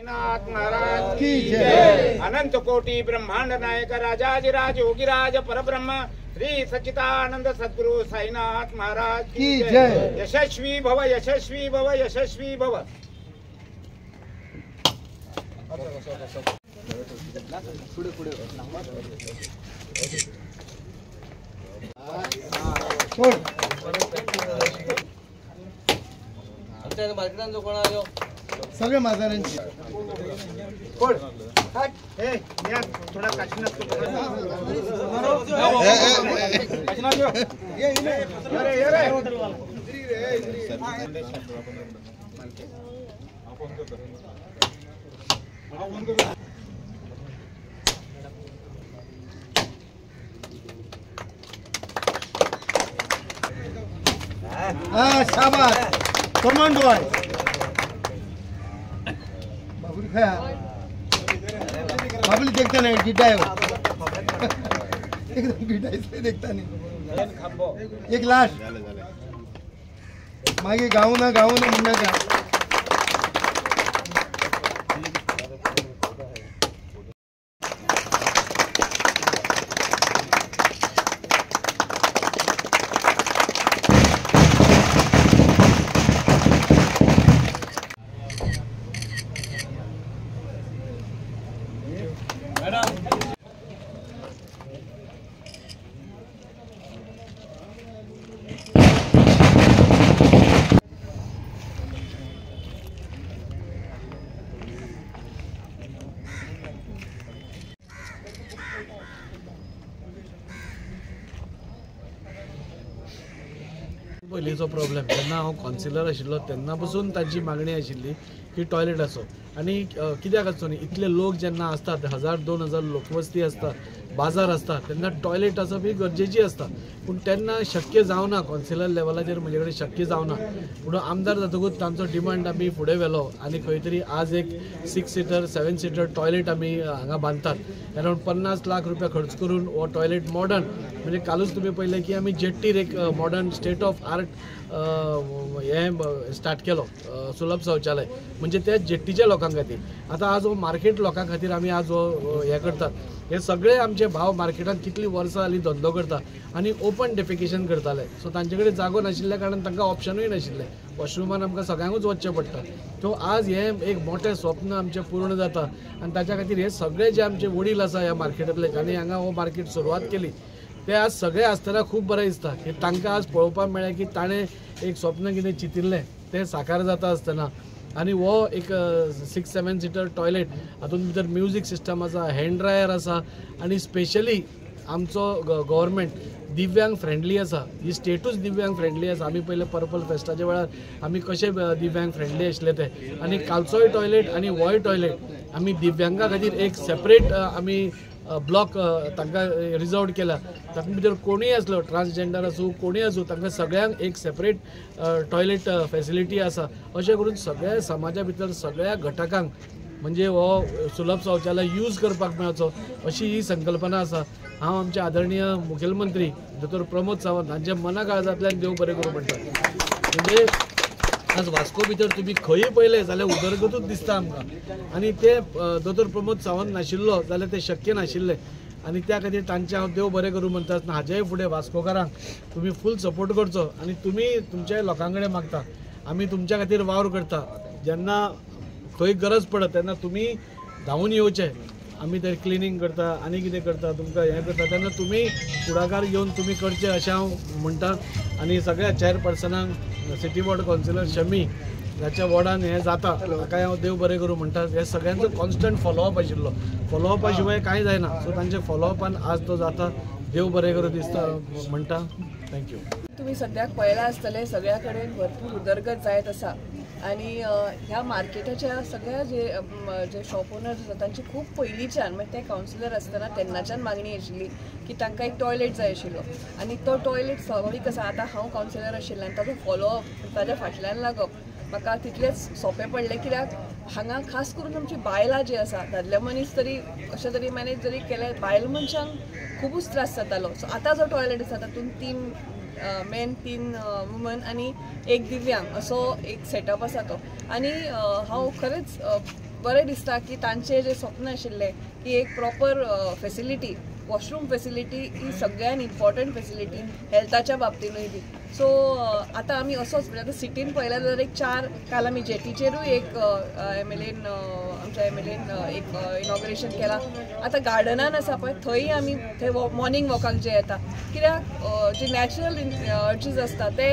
नाथ महाराज की जय। अनंत कोटि ब्रह्मांड नायक राजाधिराज योगीराज परब्रह्म श्री सच्चिदानंद सद्गुरु साईनाथ महाराज की जय। यशस्वी भव, यशस्वी भव, यशस्वी भव। मार्केटान जो कोण आयो सगळे माझ्यांची कोण हट ए या थोडा काशीनाथ को काशीनाथ ये अरे ये रे हाँ शाबाश कमांड बॉय बाबुल खाया बाबुल देखता नहीं गिड्डा है एकदम गिड्डा इसलिए देखता नहीं। एक लास्ट मागे गाऊ ना म्हणण्याचा पयलींचो प्रॉब्लेम जेन्ना हांव कावन्सिलर आशिल्लो तेन्ना पसून तांची मागणी आशिल्ली की टॉयलेट आसो आनी कित्याक आसचो न्ही इतले लोक जेन्ना आसतात 1000-2000 लोकवस्ती आसता बाजार आसता तेन्ना टॉयलेट आसप ही गरजेची आसता पूण तेन्ना शक्य जावना कावन्सिलर लेवलाचेर म्हजे कडेन शक्य जावना म्हणून आमदार जातकूच तांचो डिमांड आमी फुडें व्हेलो आनी खंय तरी आज एक 6 सीटर 7 सीटर टॉयलेट आमी हांगा बांदतात अरावंड 50 लाख रुपया खर्च करून हो टॉयलेट मॉडर्न म्हणजे कालूच तुमी पळयलें की आमी जेट्टीर एक मॉडर्न स्टेट ऑफ आर्ट हे स्टार्ट केलो सुलभ शौचालय म्हणजे त्या जेट्टीच्या लोकां खातीर। आतां आज हो मार्केट लोकां खातीर आमी आज हो हे करतात हे सगळे आमचे भाव मार्केटात कितली वर्सां जालीं धंदो करता आनी ओपन डेफिकेशन करताले सो तांचे कडेन जागो नाशिल्ल्या कारणान तांकां ऑप्शनूय नाशिल्लें वॉशरुमान आमकां सगळ्यांकूच वचचें पडटा। तो आज हे एक मोठें स्वप्न आमचें पूर्ण जाता आनी ताच्या खातीर हे सगळे जे आमचे वडील आसा ह्या मार्केटांतले जांणी हांगा हो मार्केट सुरवात केली ते आज सगळे आसतना खूब बरें दिसता की तांकां आज पळोवपाक मेळ्ळें की ताणें एक स्वप्न कितें चिंतिल्लें तें साकार जाता आसतना आनी हो एक 6-7 सीटर टॉयलेट हातूंत भितर म्युजीक सिस्टम आसा हँड ड्रायर आसा आनी स्पेशली आमचो गव्हर्मेंट दिव्यांग फ्रेंडली आसा ही स्टेटूच दिव्यांग फ्रेंडली आसा। आमी पयले पर्पल फेस्टाच्या वेळार आमी कशे दिव्यांग फ्रेंडली आशिल्ले ते आनी कालचोय टॉयलेट आनी होय टॉयलेट आमी दिव्यांगा खातीर एक सेपरेट आमी ब्लॉक तांकां रिजर्व केला तातूंत भितर कोणूय आसलो ट्रान्सजेंडर आसूं कोणूय आसूं तांकां सगळ्यांक एक सेपरेट टॉयलेट फेसिलिटी आसा अशें करून सगळ्या समाजा भितर सगळ्या घटकांक म्हणजे हो सुलभ शौचालय यूज करपाक मेळचो अशी ही संकल्पना आसा। हांव आमचे आदरणीय मुखेलमंत्री दोतोर प्रमोद सावंत हांचे मना काळजांतल्यान देव बरें करूं म्हणटा। म्हणजे आज वास्को भितर तुम्ही खंय पळयलें जाल्यार उदरगतूच दिसता आमकां आनी ते दोतोर प्रमोद सावंत नाशिल्लो जाल्यार ते शक्य नाशिल्लें आनी त्या खातीर तांचे हांव देव बरें करूं म्हणटा आसतना हाजेय फुडें वास्कोकारांक तुमी फूल सपोर्ट करचो आनी तुमी तुमच्या लोकां कडेन मागता आमी तुमच्या खातीर वावर करता जेन्ना खंय गरज पडत तेन्ना तुमी धांवून येवचें आमी थंय क्लिनींग करता आनी कितें करता तुमकां हें करता तेन्ना तुमी फुडाकार घेवन तुमी करचें अशें हांव म्हणटा आनी सगळ्या चेअरपर्सनांक सिटी वॉर्ड कावन्सिलर शमी ह्याच्या वॉर्डान हें जाता ताकाय हांव देव बरें करूं म्हणटा। हे सगळ्यांचो कॉन्स्टंट फॉलोअप आशिल्लो फॉलोअपा शिवाय कांय जायना सो तांचे फॉलोअपान आज तो जाता देव बरें करूं दिसता म्हणटा। थँक्यू। तुम्ही सद्याक पळयला आसतले सगळ्या कडेन भरपूर उदरगत जायत आसा आणि ह्या मार्केटाच्या सगळ्या जे शॉप ओनर्स आसा तांची खूब पयलींच्यान म्हणजे ते कावन्सिलर आसतना तेन्नाच्यान मागणी आशिल्ली की तांकां एक टॉयलेट जाय आशिल्लो आनी तो टॉयलेट स्वाभावीक आसा। आतां हांव कावन्सिलर आशिल्लें आनी ताजो फॉलोअप ताज्या फाटल्यान लागप म्हाका तितलेंच सोंपें पडलें कित्याक हांगा खास करून आमची बायलां जी आसा दादले मनीस तरी अशें तरी मॅनेज जरी केले बायल मनशांक खुबूच त्रास जातालो। सो आतां जो टॉयलेट आसा तातूंत 3 मेन 3 वुमन आनी 1 दिव्यांग असो एक सेटअप आसा तो आनी हांव खरेंच बरें दिसता की तांचे जे स्वप्न आशिल्ले की एक प्रॉपर फेसिलिटी, वॉशरूम फेसिलिटी ही सगळ्यान इम्पॉर्टंट फेसिलिटी हेल्थाच्या बाबतीनूय बी. सो आतां आमी असोच म्हणजे आतां सिटीन पळयल्यार जाल्यार एक 4 काल आमी जेटीचेरूय एक आमच्या एमएलएन एक इनॉग्रेशन केला. आतां गार्डनान आसा पळय थंय आमी थंय मॉर्निंग वॉकाक जे येता, कित्याक जे नॅचरल अर्जीस आसता ते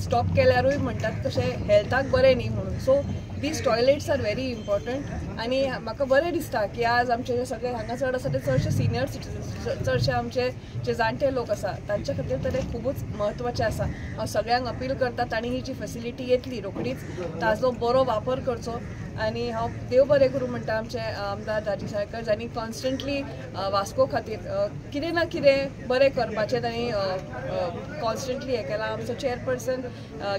स्टॉप केल्यारूय म्हणटात तशें हेल्थाक बरें न्ही म्हणून. So these toilets are very important आनी म्हाका बरें दिसता की आज आमचे जे सगळे हांगा चड आसा ते चडशे सिनियर सिटीजन्स, चडशे आमचे जे जाणटे लोक आसा तांचे खातीर तर हें खूबच म्हत्वाचें आसा. हांव सगळ्यांक अपील करता तांणी ही जी फेसिलिटी येतली रोखडीच ताजो बरो वापर करचो. आनी हांव देव बरें करूं म्हणटा आमचे आमदार दाजी साळकर जांणी कॉन्स्टंटली वास्को खातीर कितें ना कितें बरें करपाचें तांणी कॉन्स्टंटली हें केलां. आमचो चेअरपर्सन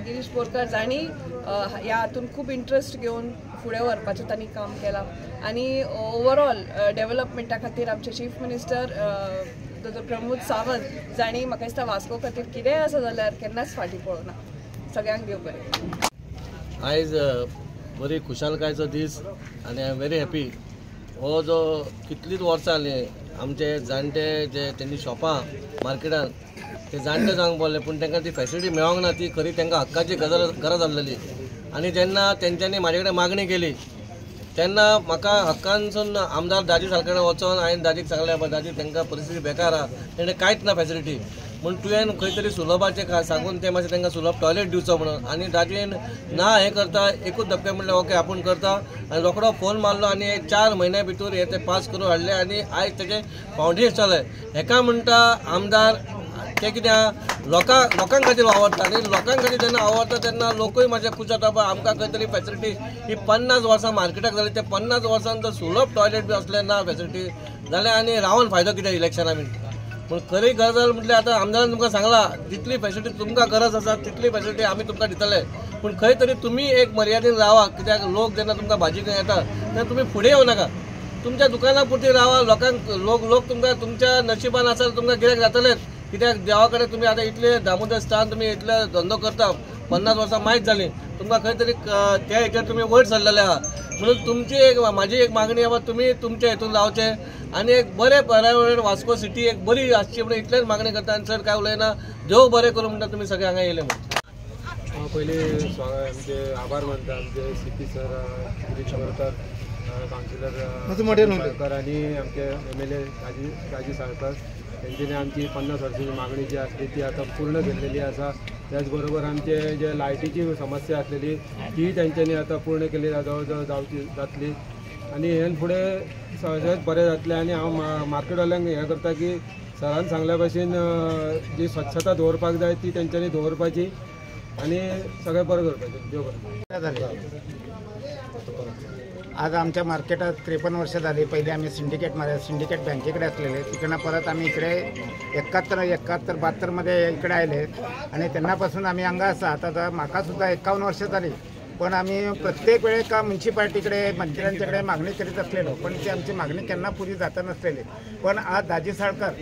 गिरीश बोरकार जांणी ह्या हातून खूब इंट्रस्ट घेवन फुडें व्हरपाचें तांणी काम केलां. आनी ओवरऑल डेव्हलपमेंटा खातीर आमचे चीफ मिनिस्टर डॉ. प्रमोद सावंत जांणी म्हाका दिसता वास्को खातीर कितेंय आसा जाल्यार केन्नाच फाटीं पळोवना. सगळ्यांक देव बरें. आयज बरी खुशालकायेचो दीस आनी आय एम व्हेरी हॅपी. हो जो कितलींच वर्सां जालीं आमचे जाणटे जे तेंनी शॉपां मार्केटान ते जाणटे जावंक पडले पूण तांकां ती फॅसिलिटी मेळोंक ना. ती खरी तांकां हक्काची गरज आसलेली. आनी जेन्ना तेंच्यांनी म्हाजे कडेन मागणी केली तेन्ना म्हाका हक्कानसून आमदार दाजी साळकर वचोन हांवें दाजीक सांगलें दाजी तांकां परिस्थिती बेकार आहा, तेणें कांयच ना फॅसिलिटी म्हूण तुवें खंय तरी सुलभाचें सांगून तें मातशें तांकां सुलभ टॉयलेट दिवचो म्हणून. आनी दाजीन ना हें करता एकूच धपके म्हणलें ओके आपूण करता आनी रोखडो फोन मारलो आनी 4 म्हयन्या भितर हे ते पास करून हाडले आनी आयज तेजें फावंडेशन चलय. हेका म्हणटा आमदार ते कित्याक लोकांक खातीर आवडटा आनी लोकांक खातीर जेन्ना आवडटा तेन्ना लोकूय मातशे खूश जाता पळय आमकां खंय तरी फॅसिलिटी ही 50 वर्सां मार्केटाक जाली. ते 50 वर्सान जर सुलभ टॉयलेट बी असलें ना फॅसिलिटी जाल्यार आनी रावन फायदो कितें इलेक्शना बीन. पूण खरी गरज म्हटल्यार आतां आमदारान तुमकां सांगला जितली फॅसिलिटी तुमकां गरज आसा तितली फॅसिलिटी आमी तुमकां दितले. पूण खंय तरी तुमी एक मर्यादेन रावा कित्याक लोक जेन्ना तुमकां भाजी घेवन येता तेन्ना तुमी फुडें येवं नाका. तुमच्या दुकाना पुरती रावा. लोकांक लोक तुमकां तुमच्या नशिबान आसा तुमकां गिरायक जातलेच. कित्याक देवा कडेन तुमी आतां इतले दामोदर स्थान तुमी इतले धंदो करता 50 वर्सां माहीत जालीं तुमकां खंय तरी त्या हेचेर तुमी वयर सरलेले आहा. म्हणून तुमची म्हाजी एक मागणी आहा तुमी तुमच्या हितून रावचे आनी एक बरे पर्यावरण वास्को सिटी एक बरी आसची म्हणून इतलेच मागणी करता. आनी चड काय उलयना. देव बरें करूं म्हणटा तुमी सगळे हांगा येयले म्हणून. पयलीं आमचे आभार मानता आमचे CP sir Girish Borkar councillor Salkar आनी आमचे एमएलए दाजी साळकर तेंच्यांनी आमची 50 वर्सांची मागणी जी आसली ती आतां पूर्ण केल्लेली आसा. त्याच बरोबर आमचे जे लायटीची समस्या आसलेली ती तेंच्यांनी आतां पूर्ण केली जवळ जातली आनी हें फुडें सगळेंच बरें जातलें. आनी हांव मार्केटवाल्यांक हें करता की सरान सांगल्या भशेन जी स्वच्छता दवरपाक जाय ती तेंच्यांनी दवरपाची आनी सगळें बरें करपाचें. देव बरें. आज आमच्या मार्केटात 53 वर्ष झाली. पहिले आम्ही सिंडिकेट बँकेकडे असलेले तिकडनं परत आम्ही इकडे 71-72 मध्ये इकडे आले आणि त्यांनापासून आम्ही हांगा आसा. आता म्हाका सुद्धा 51 वर्ष झाली. पण आम्ही प्रत्येक वेळेस म्युन्सिपाल्टीकडे मंत्र्यांच्याकडे मागणी करीत असलेलो पण ती आमची मागणी केन्ना पुरी जाता नसलेली. पण आज दाजी साळकर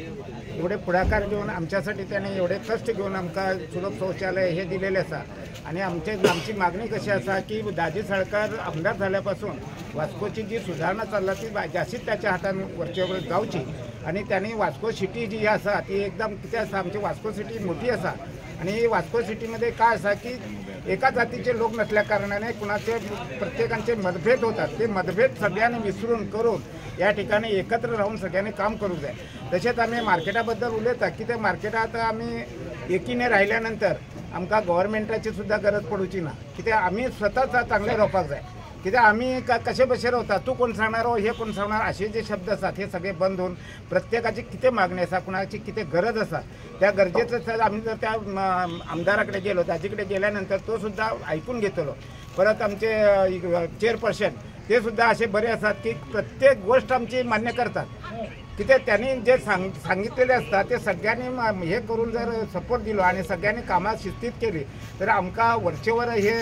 एवढे पुढाकार घेऊन आमच्यासाठी त्यांनी एवढे कष्ट घेऊन आमकां सुलभ शौचालय हे दिलेले आसा. आणि आमची मागणी कशी आसा की दाजी साळकर आमदार झाल्यापासून वास्कोची जी सुधारणा चालला ती जास्तीत त्याच्या हातान वरचेवर जावची. आणि त्यांनी वास्को सिटी जी आसा ती एकदम कितें आसा आमची वास्को सिटी मोठी आसा. आणि वास्को सिटीमध्ये काय आसा की एका जातीचे लोक नसल्या कारणाने कुणाचे प्रत्येकांचे मतभेद होतात. ते मतभेद सगळ्यांनी विसरून करून या ठिकाणी एकत्र राहून सगळ्यांनी काम करू जाय. तसेच आम्ही मार्केटाबद्दल उलयता की ते मार्केटात आम्ही एकीने राहिल्यानंतर आमकां गव्हर्मेंटाची सुद्धा गरज पडूची ना. कित्याक आम्ही स्वतःच चांगले रावपाक जाय. कित्याक आम्ही कशे भशेन रावता तू कोण सांगणार हे कोण सांगणार असे जे शब्द असतात हे सगळे बंद होऊन प्रत्येकाची किती मागणी आसा कुणाची किती गरज आसा त्या गरजेचं आम्ही जर त्या आमदाराकडे गेलो दाजीकडे गेल्यानंतर तो सुद्धा ऐकून घेतलो. परत आमचे चेअरपर्सन ते सुद्धा असे बरे असतात की प्रत्येक गोष्ट आमची मान्य करतात. कित्याक त्यांनी जे सांगितलेले असतात ते सगळ्यांनी हे करून जर सपोर्ट दिलो आणि सगळ्यांनी कामां शिस्तीत केली तर आमकां वरचेवर हे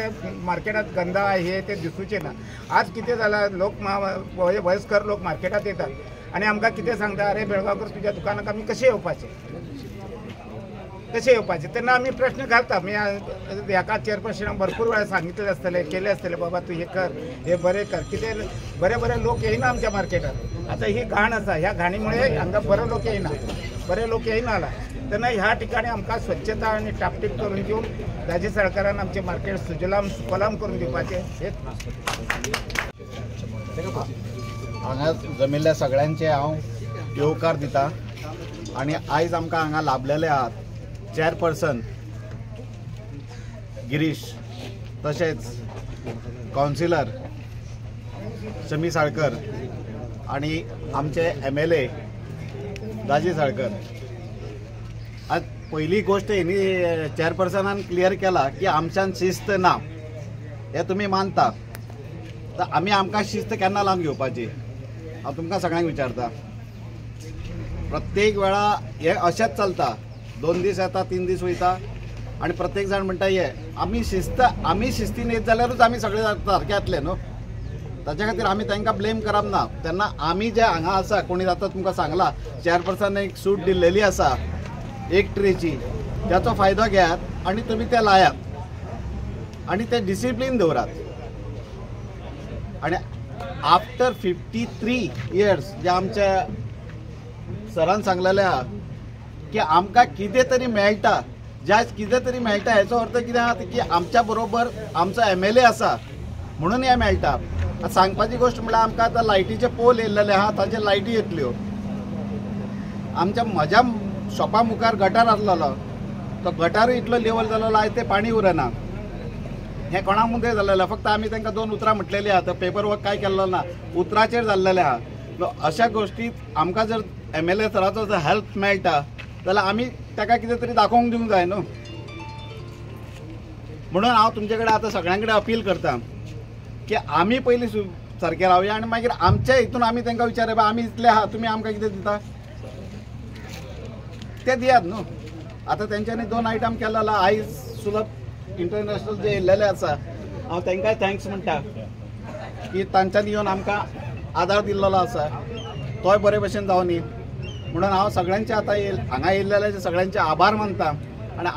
मार्केटात गंदा हे ते दिसूचे ना. आज कितें जाला लोक वयस्कर लोक मार्केटात येतात आणि आमकां कितें सांगता अरे बेळगावकर तुझ्या दुकानाक आमी कशें येवपाचें. कशें येवपाचें तेन्ना आमी प्रश्न घालता. ह्याका चेअरपर्सनाक भरपूर वेळा सांगितलें आसतलें, केलें आसतलें, बाबा तूं हे कर, हे बरें कर. कितें बरे बरे लोक येयना आमच्या मार्केटात. आता ही घाण आसा, ह्या घाणीमुळे हांगा बरे लोक येयना, बरे लोक येयना. तेन्ना ह्या ठिकाणी आमकां स्वच्छता आनी टापटीप करून दिवन राज्य सरकारान आमचें मार्केट सुजलाम सुफलाम करून दिवपाचें हेच. हांगा जमिल्ल्या सगळ्यांचे हांव येवकार दिता. आनी आयज आमकां हांगा लाभलेले आहात चेअरपर्सन गिरीश, तशेंच कावन्सिलर शमी साळकर आनी आमचे MLA राजी साळकर. आज पहिली गोष्ट हेणी चेअरपर्सनान क्लियर केला की आमच्यान शिस्त ना. हे तुम्ही मानता, तर आमकां शिस्त केन्ना लावन घेवपाची हांव तुमकां सगळ्यांक विचारता. प्रत्येक वेळा हे अशेंच चलता, 2 दीस येता 3 दीस वयता आनी प्रत्येक जाण म्हणटा हे आमी शिस्तीन येत जाल्यारूच आमी सगळे सारके जातले न्हू. ताच्या खातीर आमी तांकां ब्लेम करप ना. तेन्ना आमी जे हांगा आसा, कोणी जाता तुमकां सांगला चेअरपर्सनान एक सूट दिल्लेली आसा 1 ट्रेची, त्याचो फायदो घेयात आनी तुमी ते लायात आनी ते डिसिप्लीन दवरात. आनी आफ्टर 53 इयर्स जे आमच्या सरान सांगलेलें आहा की आमकां कितें तरी मेळटा, ज्या कितें तरी मेळटा हेचो अर्थ कितें आहा की आमच्या बरोबर आमचो MLA आसा म्हणून हे मेळटा. सांगपाची गोष्ट म्हळ्यार आमकां आतां लायटीचे पोल येयल्लेले आहा, ताचे लायटी येतल्यो. म्हज्या शॉपा मुखार गटार आसलेलो, तो गटारूय इतलो लेवल जाल्लो आयज ते पाणी उरना. हे कोणाक मुद्दे जाल्लेलें, फक्त आमी तांकां 2 उतरां म्हटलेलीं आहा, पेपर वर्क काय केल्लो ना, उतराचेर जाल्लेलें आहा. अशा गोष्टीत आमकां जर MLA सराचो जर हेल्प मेळटा जाल्यार आमी ताका कितें तरी दाखोवंक दिवंक जाय न्हू. म्हणून हांव तुमचे कडेन आतां सगळ्यां कडेन अपील करता की आमी पयलीं सारके रावया आनी मागीर आमच्या हितून आमी तांकां विचारया आमी इतले आहा, तुमी आमकां कितें दिता ते दियात न्हू. आतां तेंच्यांनी 2 आयटम केलेला. आयज सुलभ इंटरनॅशनल जे येयल्लेले आसा, हांव तांकांय थँक्स म्हणटा की तांच्यांनी येवन आमकां आदार दिल्लो आसा. तोय बरे भशेन जावनी म्हणून हांव सगळ्यांचे आतां हांगा येयल्लेले सगळ्यांचे आभार मानता. आनी